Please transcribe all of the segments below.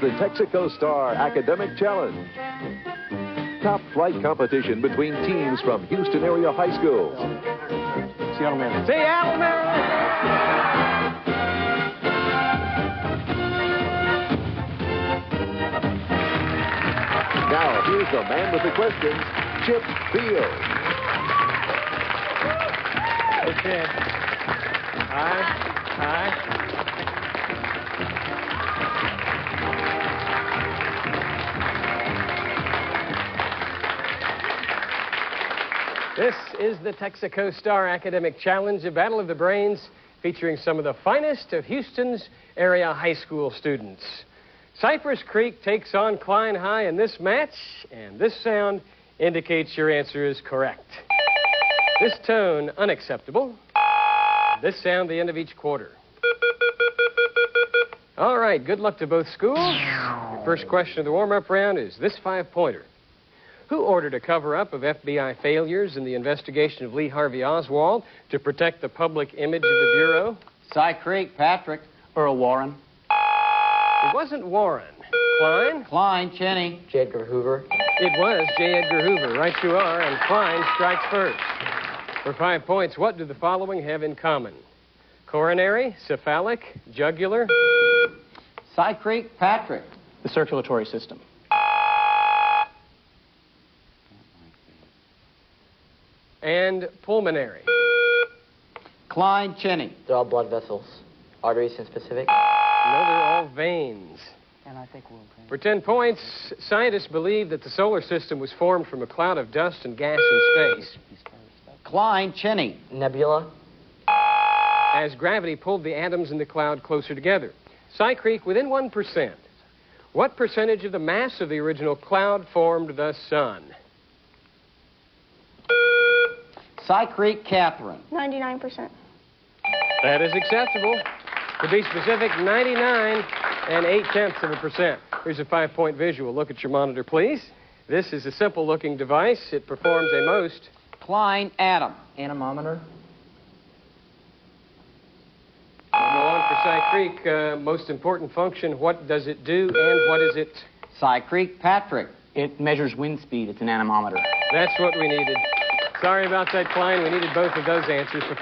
the Texaco Star Academic Challenge. Top flight competition between teams from Houston-area high schools. Seattle, Maryland. Seattle, Maryland! Now, here's the man with the questions, Chip Field. Okay. Hi. This is the Texaco Star Academic Challenge, a battle of the brains featuring some of the finest of Houston's area high school students. Cypress Creek takes on Klein High in this match, and this sound indicates your answer is correct. This tone, unacceptable. This sound, the end of each quarter. All right, good luck to both schools. Your first question of the warm-up round is this 5-pointer. Who ordered a cover-up of FBI failures in the investigation of Lee Harvey Oswald to protect the public image of the Bureau? Cy Creek, Patrick. Earl Warren. It wasn't Warren. Klein? Klein, Cheney. J. Edgar Hoover. It was J. Edgar Hoover. Right you are, and Klein strikes first. For 5 points, what do the following have in common? Coronary, cephalic, jugular? Cy Creek, Patrick. The circulatory system. And pulmonary. Klein, Cheney. They're all blood vessels. Arteries in specific. No, they're all veins. And I think we'll... For 10 points, scientists believe that the solar system was formed from a cloud of dust and gas in space. Klein, Cheney. Nebula. As gravity pulled the atoms in the cloud closer together. Cy Creek, within 1%. What percentage of the mass of the original cloud formed the sun? Cy Creek, Catherine. 99%. That is acceptable. To be specific, 99.8%. Here's a 5-point visual. Look at your monitor, please. This is a simple-looking device. It performs a most... Klein, Adam. Anemometer. We'll go on for Cy Creek. Most important function, what does it do and what is it? Cy Creek, Patrick. It measures wind speed. It's an anemometer. That's what we needed. Sorry about that, Klein. We needed both of those answers for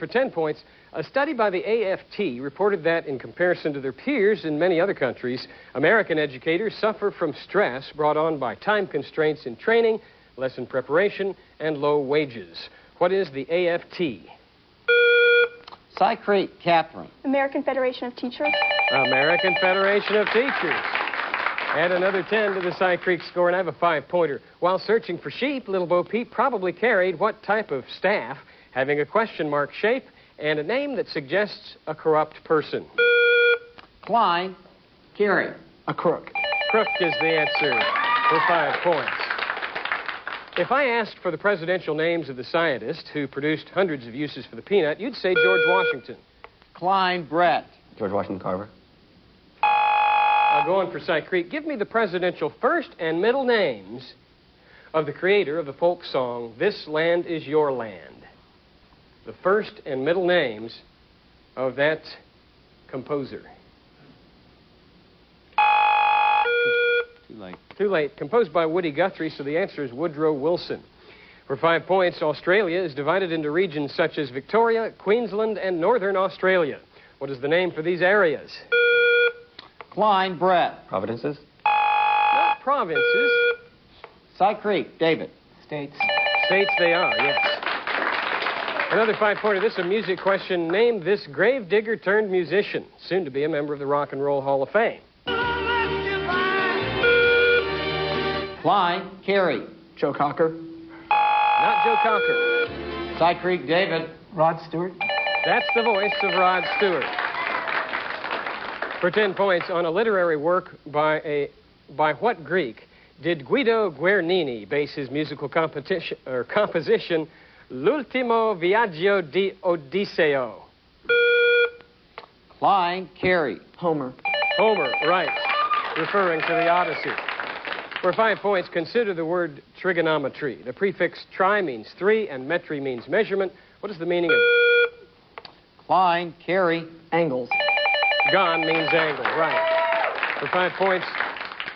10 points. A study by the AFT reported that, in comparison to their peers in many other countries, American educators suffer from stress brought on by time constraints in training, lesson preparation, and low wages. What is the AFT? Cy Creek, Catherine. American Federation of Teachers. American Federation of Teachers. Add another 10 to the Cy Creek score, and I have a 5-pointer. While searching for sheep, Little Bo Peep probably carried what type of staff, having a question mark shape and a name that suggests a corrupt person? Klein, Carey. A crook. Crook is the answer for 5 points. If I asked for the presidential names of the scientists who produced hundreds of uses for the peanut, you'd say George Washington. Klein, Brett. George Washington Carver. I'll go on for Cy Creek. Give me the presidential first and middle names of the creator of the folk song, This Land Is Your Land. The first and middle names of that composer. Too late. Composed by Woody Guthrie, so the answer is Woodrow Wilson. For 5 points, Australia is divided into regions such as Victoria, Queensland, and Northern Australia. What is the name for these areas? Klein, Brett. Provinces. Not provinces. Cy Creek, David. States. States they are, yes. Another 5-pointer. This is a music question. Name this gravedigger turned musician, soon to be a member of the Rock and Roll Hall of Fame. Klein, Carey. Joe Cocker. Not Joe Cocker. Cy Creek, David. Rod Stewart. That's the voice of Rod Stewart. For 10 points, on a literary work by what Greek did Guido Guernini base his musical composition L'ultimo viaggio di Odisseo? Klein, Carey. Homer. Homer, right, referring to the Odyssey. For 5 points, consider the word trigonometry. The prefix tri means 3 and metry means measurement. What is the meaning of... Klein, Carey. Angles. Gon means angle, right. For 5 points.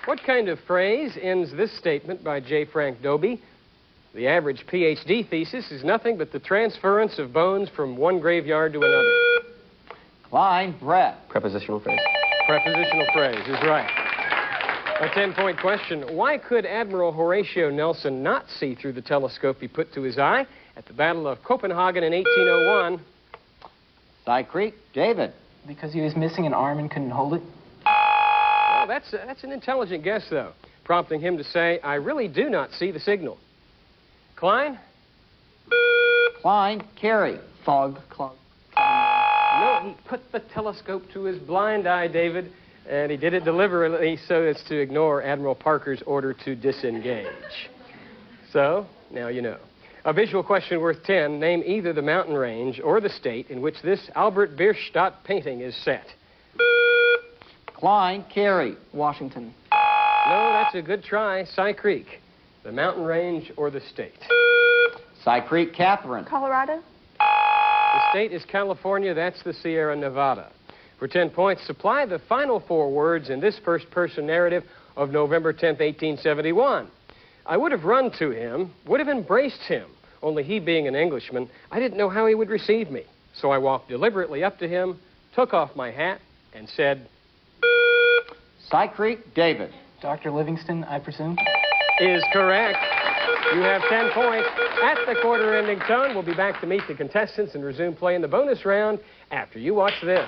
What kind of phrase ends this statement by J. Frank Dobie? The average PhD thesis is nothing but the transference of bones from one graveyard to another. Klein, Brett. Prepositional phrase. Prepositional phrase is right. A 10-point question. Why could Admiral Horatio Nelson not see through the telescope he put to his eye at the Battle of Copenhagen in 1801? Cy Creek, David. Because he was missing an arm and couldn't hold it. Well, that's an intelligent guess, though, prompting him to say, I really do not see the signal. Klein? Klein, Carey. Fog, clog. No, he put the telescope to his blind eye, David, and he did it deliberately so as to ignore Admiral Parker's order to disengage. So, now you know. A visual question worth 10. Name either the mountain range or the state in which this Albert Bierstadt painting is set. Klein, Carey. Washington. No, that's a good try. Cy Creek. The mountain range or the state? Cy Creek, Catherine. Colorado. The state is California. That's the Sierra Nevada. For 10 points, supply the final 4 words in this first-person narrative of November 10th, 1871. I would have run to him, would have embraced him, only he being an Englishman, I didn't know how he would receive me. So I walked deliberately up to him, took off my hat, and said, Cy Creek, David. Dr. Livingston, I presume? Is correct. You have 10 points. At the quarter-ending tone, we'll be back to meet the contestants and resume play in the bonus round after you watch this.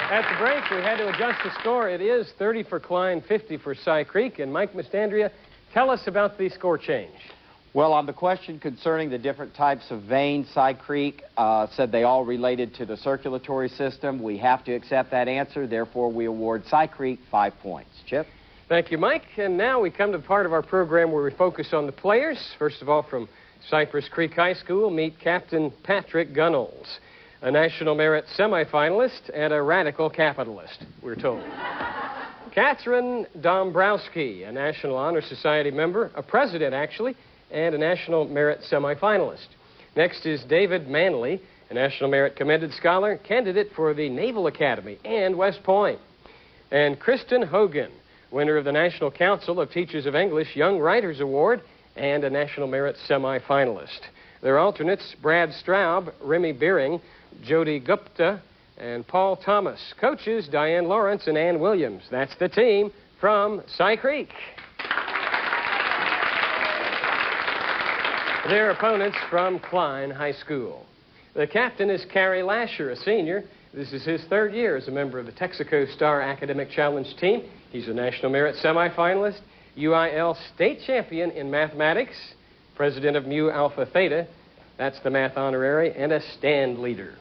At the break, we had to adjust the score. It is 30 for Klein, 50 for Cy Creek. And Mike Mastandria, tell us about the score change. Well, on the question concerning the different types of veins, Cy Creek said they all related to the circulatory system. We have to accept that answer. Therefore, we award Cy Creek 5 points. Chip? Thank you, Mike. And now we come to the part of our program where we focus on the players. First of all, from Cypress Creek High School, meet Captain Patrick Gunnels, a National Merit semifinalist and a radical capitalist, we're told. Catherine Dombrowski, a National Honor Society member, a president, actually, and a National Merit semifinalist. Next is David Manley, a National Merit Commended Scholar, candidate for the Naval Academy and West Point. And Kristen Hogan, winner of the National Council of Teachers of English Young Writers Award and a National Merit semifinalist. Their alternates, Brad Straub, Remy Beering, Jody Gupta, and Paul Thomas. Coaches, Diane Lawrence and Ann Williams. That's the team from Cy Creek. Their opponents from Klein High School. The captain is Carrie Lasher, a senior. This is his 3rd year as a member of the Texaco Star Academic Challenge team. He's a National Merit semifinalist, UIL state champion in mathematics, president of Mu Alpha Theta, that's the math honorary, and a stand leader.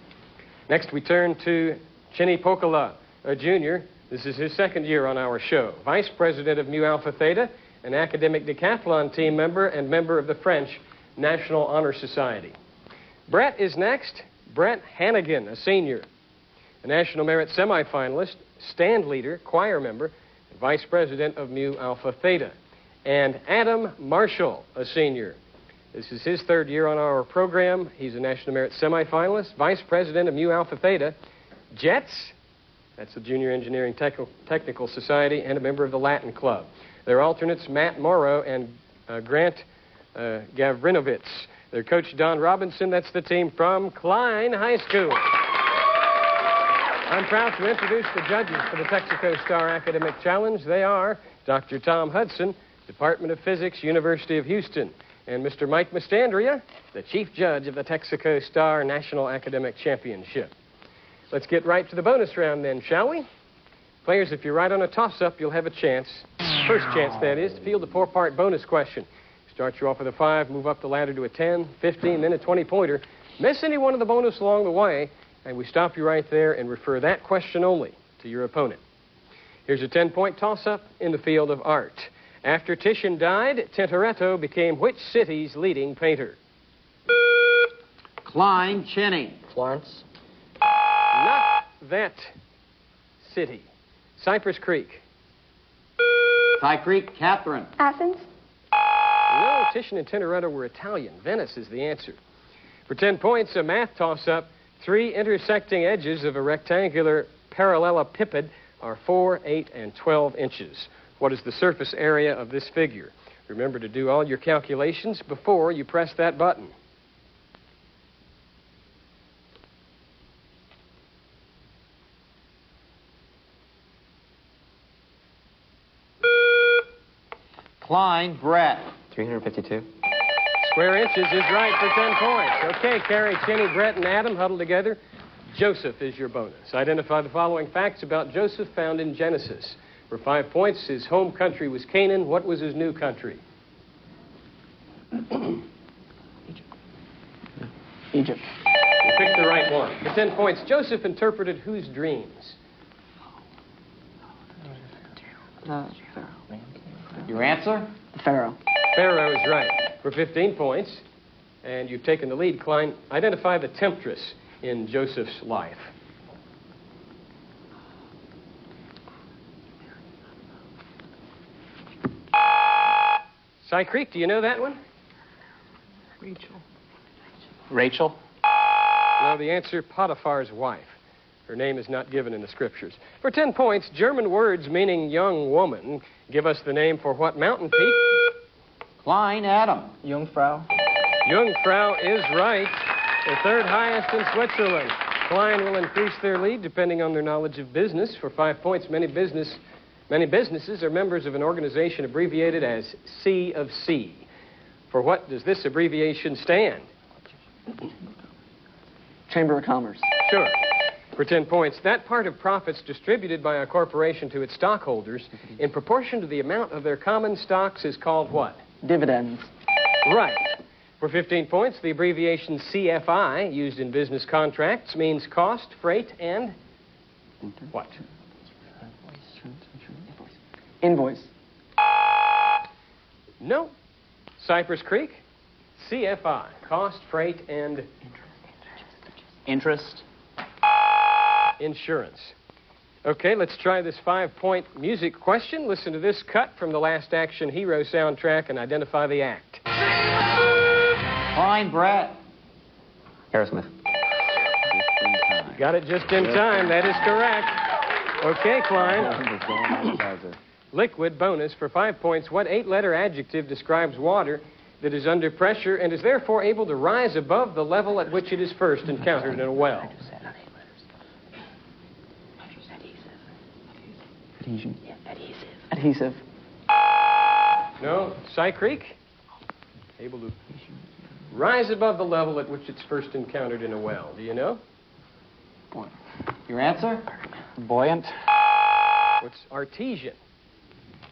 Next, we turn to Chinny Pokala, a junior. This is his 2nd year on our show. Vice president of Mu Alpha Theta, an academic decathlon team member, and member of the French National Honor Society. Brett is next. Brett Hannigan, a senior, a National Merit semifinalist, stand leader, choir member, and vice president of Mu Alpha Theta. And Adam Marshall, a senior. This is his 3rd year on our program. He's a National Merit semifinalist, vice president of Mu Alpha Theta. Jets, that's the Junior Engineering Technical Society, and a member of the Latin Club. Their alternates, Matt Morrow and Grant Gavrinovitz. Their coach, Don Robinson. That's the team from Klein High School. I'm proud to introduce the judges for the Texaco Star Academic Challenge. They are Dr. Tom Hudson, Department of Physics, University of Houston, and Mr. Mike Mastandria, the chief judge of the Texaco Star National Academic Championship. Let's get right to the bonus round then, shall we? Players, if you're right on a toss-up, you'll have a chance, first chance that is, to field a 4-part bonus question. Start you off with a 5, move up the ladder to a 10, 15, then a 20-pointer. Miss any one of the bonus along the way, and we stop you right there and refer that question only to your opponent. Here's a 10-point toss-up in the field of art. After Titian died, Tintoretto became which city's leading painter? Klein, Chinny. Florence. Not that city. Cypress Creek. Cy Creek, Catherine. Athens. No, Titian and Tintoretto were Italian. Venice is the answer. For 10 points, a math toss-up. 3 intersecting edges of a rectangular parallelepiped are 4, 8, and 12 inches. What is the surface area of this figure? Remember to do all your calculations before you press that button. Klein, Brett. 352. Square inches is right for 10 points. Okay, Carrie, Cheney, Brett, and Adam huddle together. Joseph is your bonus. Identify the following facts about Joseph found in Genesis. For 5 points, his home country was Canaan. What was his new country? Egypt. You picked the right one. For 10 points, Joseph interpreted whose dreams? Your answer? The Pharaoh. Pharaoh is right. For 15 points, and you've taken the lead, Klein, identify the temptress in Joseph's life. Cy Creek, do you know that one? Rachel. No, the answer, Potiphar's wife. Her name is not given in the scriptures. For 10 points, German words meaning young woman give us the name for what mountain peak? Klein, Adam. Jungfrau. Jungfrau is right. The third highest in Switzerland. Klein will increase their lead depending on their knowledge of business. For 5 points, many businesses are members of an organization abbreviated as C of C. For what does this abbreviation stand? Chamber of Commerce. Sure. For 10 points, that part of profits distributed by a corporation to its stockholders in proportion to the amount of their common stocks is called what? Dividends. Right. For 15 points, the abbreviation CFI, used in business contracts, means cost, freight, and what? Invoice. No. Cypress Creek, CFI, cost, freight, and Interest. insurance. Okay, let's try this 5-point music question. Listen to this cut from the Last Action Hero soundtrack and identify the act. Klein, Brett. Aerosmith. You got it just in time. That is correct. Okay, Klein. Liquid bonus for 5 points. What 8-letter adjective describes water that is under pressure and is therefore able to rise above the level at which it is first encountered in a well? Adhesive. No. Cy Creek? Able to rise above the level at which it's first encountered in a well. Do you know? Your answer? Buoyant. What's artesian?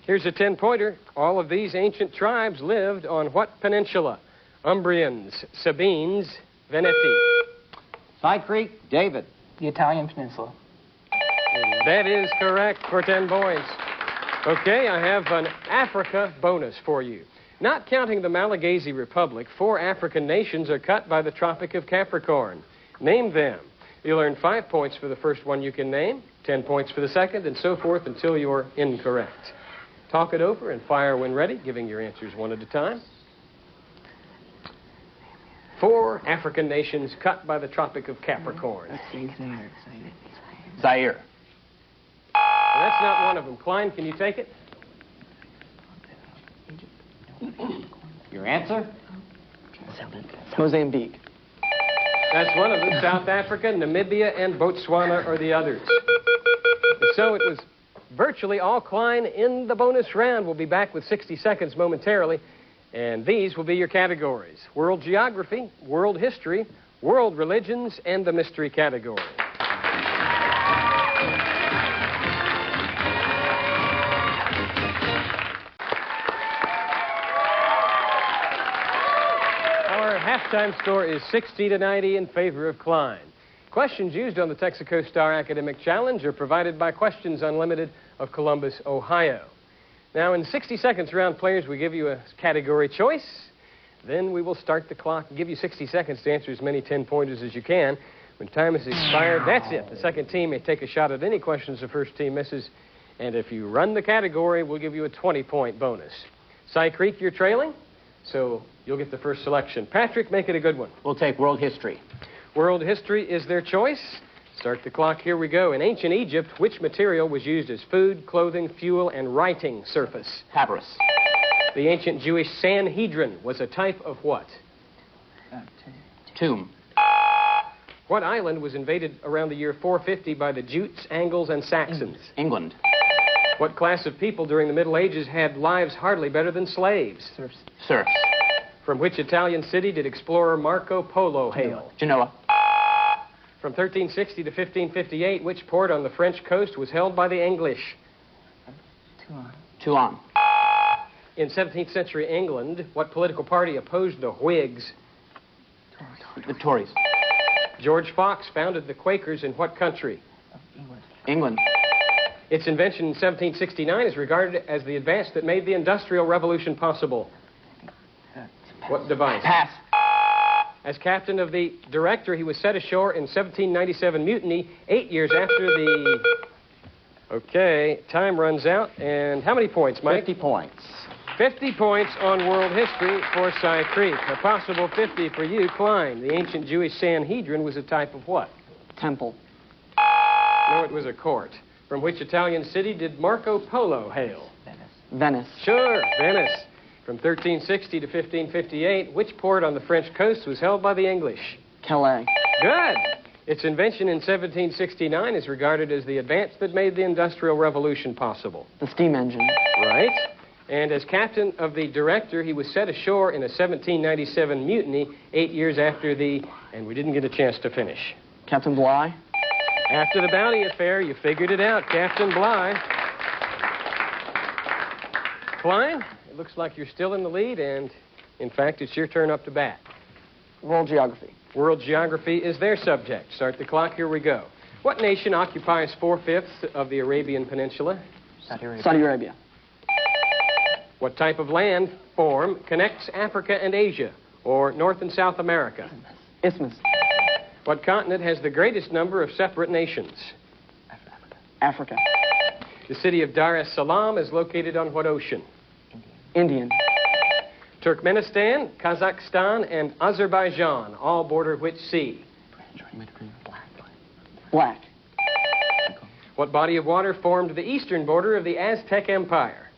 Here's a 10-pointer. All of these ancient tribes lived on what peninsula? Umbrians, Sabines, Veneti. Cy Creek, David. The Italian Peninsula. That is correct for 10 points. Okay, I have an Africa bonus for you. Not counting the Malagasy Republic, 4 African nations are cut by the Tropic of Capricorn. Name them. You'll earn 5 points for the first one you can name, 10 points for the second, and so forth until you're incorrect. Talk it over and fire when ready, giving your answers one at a time. 4 African nations cut by the Tropic of Capricorn. Zaire. And that's not one of them. Klein, can you take it? Your answer? Mozambique. That's one of them. South Africa, Namibia, and Botswana are the others. So it was virtually all Klein in the bonus round. We'll be back with 60 seconds momentarily. And these will be your categories: world geography, world history, world religions, and the mystery category. Our halftime score is 60-90 in favor of Klein. Questions used on the Texaco Star Academic Challenge are provided by Questions Unlimited of Columbus, Ohio. Now, in 60 seconds, round players, we give you a category choice. Then we will start the clock and give you 60 seconds to answer as many 10-pointers as you can. When time has expired, that's it. The second team may take a shot at any questions the first team misses. And if you run the category, we'll give you a 20-point bonus. Cy Creek, you're trailing. so you'll get the first selection. Patrick, make it a good one. We'll take world history. World history is their choice. Start the clock. Here we go. In ancient Egypt, which material was used as food, clothing, fuel, and writing surface? Papyrus. The ancient Jewish Sanhedrin was a type of what? Tomb. What island was invaded around the year 450 by the Jutes, Angles, and Saxons? England. What class of people during the Middle Ages had lives hardly better than slaves? Serfs. From which Italian city did explorer Marco Polo hail? Genoa. From 1360 to 1558, which port on the French coast was held by the English? Toulon. In 17th century England, what political party opposed the Whigs? The Tories. George Fox founded the Quakers in what country? England. Its invention in 1769 is regarded as the advance that made the Industrial Revolution possible. What device? Pass. As captain of the Director, he was set ashore in 1797 mutiny, 8 years after the... Okay, time runs out. And how many points, Mike? 50 points. 50 points on world history for Cy Creek. A possible 50 for you, Klein. The ancient Jewish Sanhedrin was a type of what? Temple. No, it was a court. From which Italian city did Marco Polo hail? Venice. Sure, Venice. From 1360 to 1558, which port on the French coast was held by the English? Calais. Good. Its invention in 1769 is regarded as the advance that made the Industrial Revolution possible. The steam engine. Right. And as captain of the Director, he was set ashore in a 1797 mutiny 8 years after the... And we didn't get a chance to finish. Captain Bligh. After the Bounty Affair, you figured it out, Captain Bligh. Klein, it looks like you're still in the lead, and in fact, it's your turn up to bat. World geography. World geography is their subject. Start the clock, here we go. What nation occupies 4/5 of the Arabian Peninsula? Saudi Arabia. What type of land form connects Africa and Asia, or North and South America? Isthmus. What continent has the greatest number of separate nations? Africa. The city of Dar es Salaam is located on what ocean? Indian. Turkmenistan, Kazakhstan, and Azerbaijan all border which sea? Black. What body of water formed the eastern border of the Aztec Empire?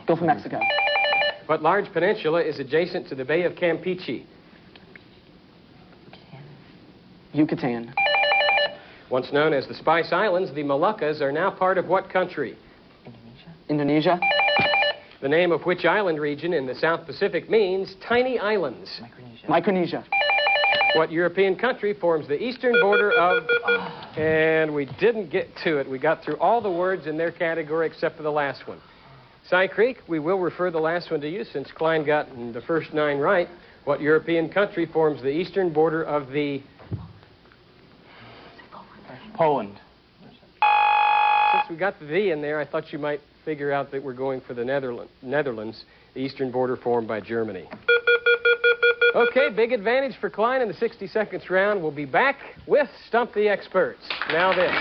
Gulf of Mexico. What large peninsula is adjacent to the Bay of Campeche? Yucatan. Once known as the Spice Islands, the Moluccas are now part of what country? Indonesia. The name of which island region in the South Pacific means tiny islands? Micronesia. What European country forms the eastern border of... And we didn't get to it. We got through all the words in their category except for the last one. Cy Creek, we will refer the last one to you since Klein got the first 9 right. What European country forms the eastern border of the... Poland. Since we got the V in there, I thought you might figure out that we're going for the Netherlands, the eastern border formed by Germany. Okay, big advantage for Klein in the 60 seconds round. We'll be back with Stump the Experts. Now this.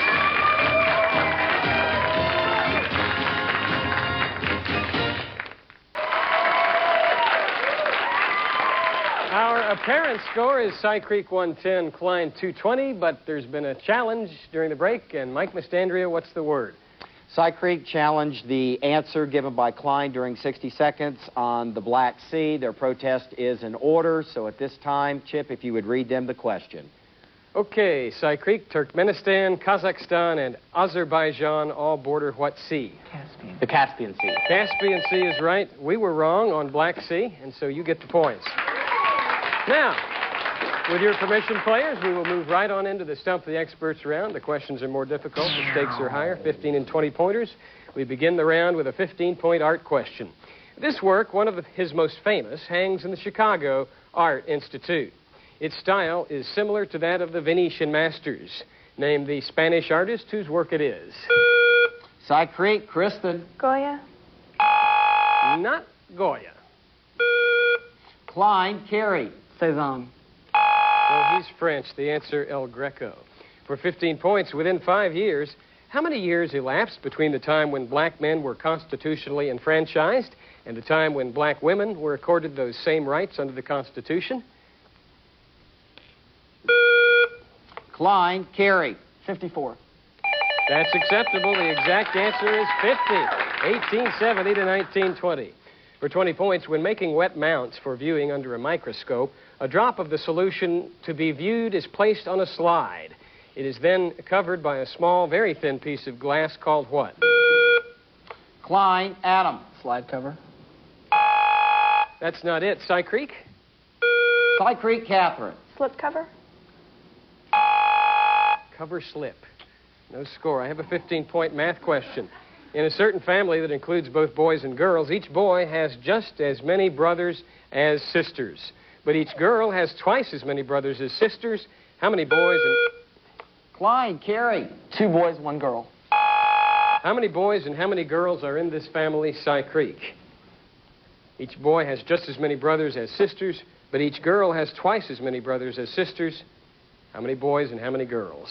Our apparent score is Cy Creek 110, Klein 220, but there's been a challenge during the break, and Mike Mastandria, what's the word? Cy Creek challenged the answer given by Klein during 60 seconds on the Black Sea. Their protest is in order, so at this time, Chip, if you would read them the question. Okay, Cy Creek, Turkmenistan, Kazakhstan, and Azerbaijan all border what sea? Caspian. The Caspian Sea. Caspian Sea is right. We were wrong on Black Sea, and so you get the points. Now, with your permission, players, we will move right on into the Stump the Experts round. The questions are more difficult. The stakes are higher, 15 and 20 pointers. We begin the round with a 15-point art question. This work, one of his most famous, hangs in the Chicago Art Institute. Its style is similar to that of the Venetian masters. Name the Spanish artist whose work it is. Cy Creek, Kristen. Goya. Not Goya. Klein, Carey. Cézanne. Well, he's French. The answer, El Greco. For 15 points, within 5 years, How many years elapsed between the time when black men were constitutionally enfranchised and the time when black women were accorded those same rights under the Constitution? Klein, Carey. 54. That's acceptable. The exact answer is 50. 1870 to 1920. For 20 points, when making wet mounts for viewing under a microscope, a drop of the solution to be viewed is placed on a slide. It is then covered by a small, very thin piece of glass called what? Klein, Adam. Slide cover. That's not it. Cy Creek? Cy Creek, Catherine. Slip cover. Cover slip. No score. I have a 15-point math question. In a certain family that includes both boys and girls, each boy has just as many brothers as sisters. But each girl has twice as many brothers as sisters. How many boys and... Klein, Carey. 2 boys, 1 girl. How many boys and how many girls are in this family, Cy Creek? Each boy has just as many brothers as sisters, but each girl has twice as many brothers as sisters. How many boys and how many girls?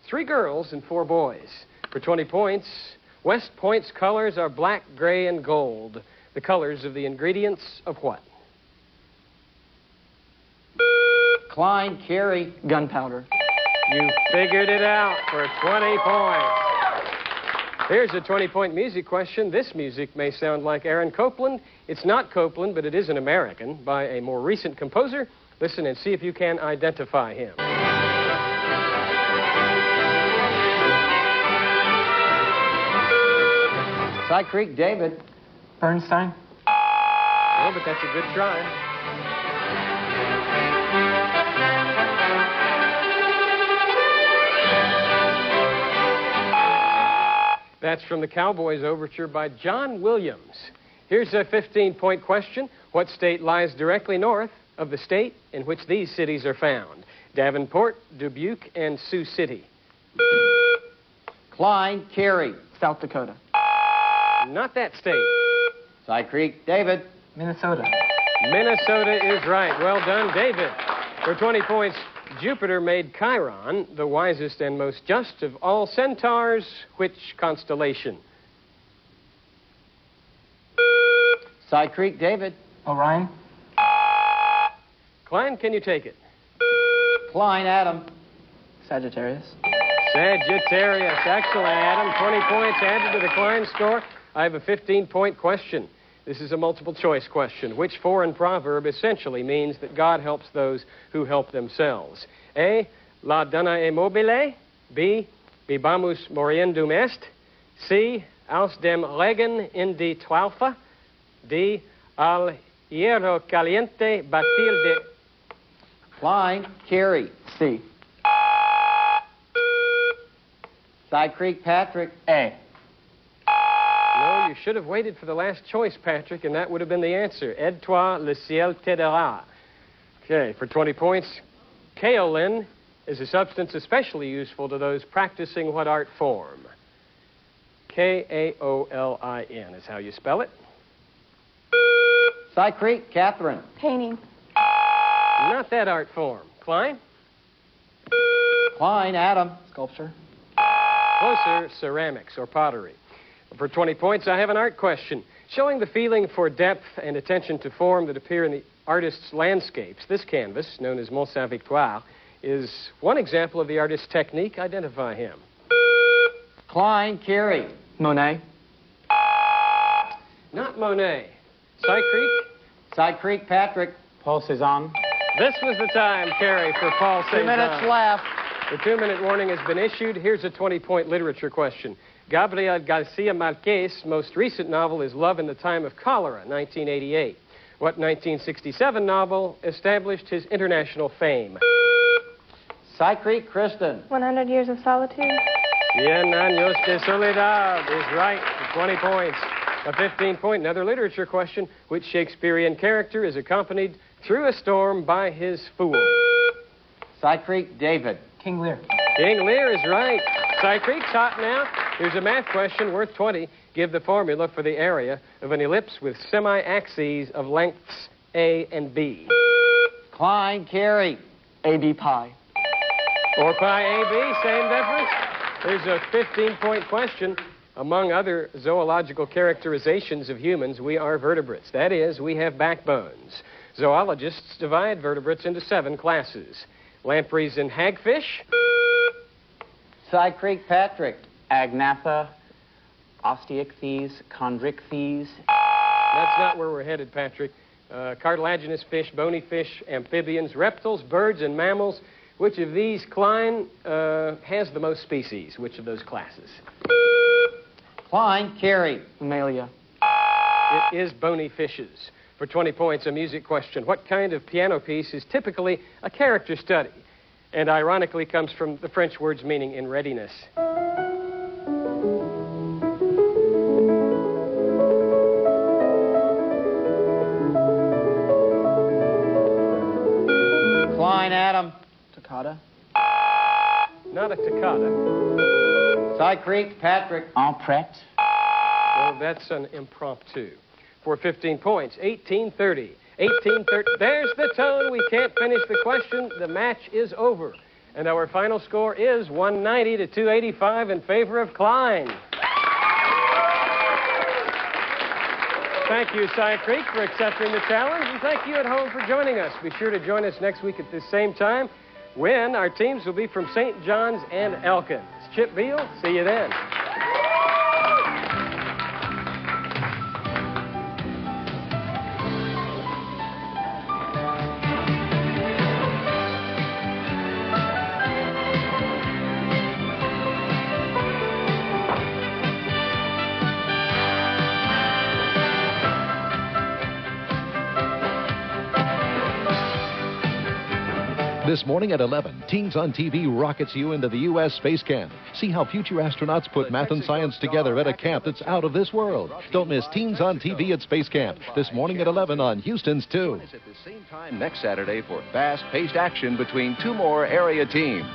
3 girls and 4 boys. For 20 points, West Point's colors are black, gray, and gold. The colors of the ingredients of what? Klein, Carey. Gunpowder. You figured it out for 20 points. Here's a 20-point music question. This music may sound like Aaron Copland. It's not Copland, but it is an American by a more recent composer. Listen and see if you can identify him. Cy Creek, David. Bernstein. Oh, but that's a good try. That's from the Cowboys Overture by John Williams. Here's a 15-point question. What state lies directly north of the state in which these cities are found? Davenport, Dubuque, and Sioux City. Klein, Carey. South Dakota. Not that state. Cy Creek, David. Minnesota. Minnesota is right. Well done, David. For 20 points, Jupiter made Chiron the wisest and most just of all centaurs. Which constellation? Cy Creek, David. Orion. Klein, can you take it? Klein, Adam. Sagittarius. Sagittarius. Excellent, Adam. 20 points added to the Klein score. I have a 15-point question. This is a multiple-choice question. Which foreign proverb essentially means that God helps those who help themselves? A. La donna è mobile. B. Bibamus moriendum est. C. Aus dem Regen in die Taufe. D. Al hierro caliente batil de... Klein, Carey. C. Cy Creek, Patrick. A. No, you should have waited for the last choice, Patrick, and that would have been the answer. Aide-toi, le ciel t'aidera. Okay, for 20 points, kaolin is a substance especially useful to those practicing what art form? Kaolin is how you spell it. Cy Creek, Catherine. Painting. Not that art form. Klein? Klein, Adam. Sculpture. Closer, ceramics or pottery. For 20 points, I have an art question. Showing the feeling for depth and attention to form that appear in the artist's landscapes, this canvas, known as Mont Saint-Victoire, is one example of the artist's technique. Identify him. Klein, Carey. Monet. Not Monet. Cy Creek? Cy Creek, Patrick. Paul Cézanne. This was the time, Carey, for Paul 2 minutes Cézanne. left. The 2-minute warning has been issued. Here's a 20-point literature question. Gabriel Garcia Marquez's most recent novel is Love in the Time of Cholera, 1988. What 1967 novel established his international fame? Cy Creek, Kristen. 100 Years of Solitude. Cien años de soledad is right for 20 points. A 15-point, another literature question. Which Shakespearean character is accompanied through a storm by his fool? Cy Creek, David. King Lear. King Lear is right. Cy Creek's hot now. Here's a math question worth 20. Give the formula for the area of an ellipse with semi-axes of lengths A and B. Klein, Carey. AB pi. 4 pi AB, same difference. Here's a 15-point question. Among other zoological characterizations of humans, we are vertebrates. That is, we have backbones. Zoologists divide vertebrates into 7 classes. Lampreys and hagfish. Cy Creek, Patrick. Agnatha, osteichthyes, chondrichthyes. That's not where we're headed, Patrick. Cartilaginous fish, bony fish, amphibians, reptiles, birds, and mammals. Which of these, Klein, has the most species? Which of those classes? Klein, Carey. Mammalia. It is bony fishes. For 20 points, a music question. What kind of piano piece is typically a character study? And ironically comes from the French words meaning in readiness. Klein, Adam. Toccata. Not a toccata. Cy Creek, Patrick. En prête. Well, that's an impromptu. For 15 points, 1830. 1830. There's the tone. We can't finish the question. The match is over. And our final score is 190 to 285 in favor of Klein. Thank you, Cy Creek, for accepting the challenge, and thank you at home for joining us. Be sure to join us next week at this same time when our teams will be from St. John's and Elkins. Chip Beal, see you then. This morning at 11, Teens on TV rockets you into the U.S. Space Camp. See how future astronauts put math and science together at a camp that's out of this world. Don't miss Teens on TV at Space Camp this morning at 11 on Houston's 2. At the same time next Saturday for fast-paced action between 2 more area teams.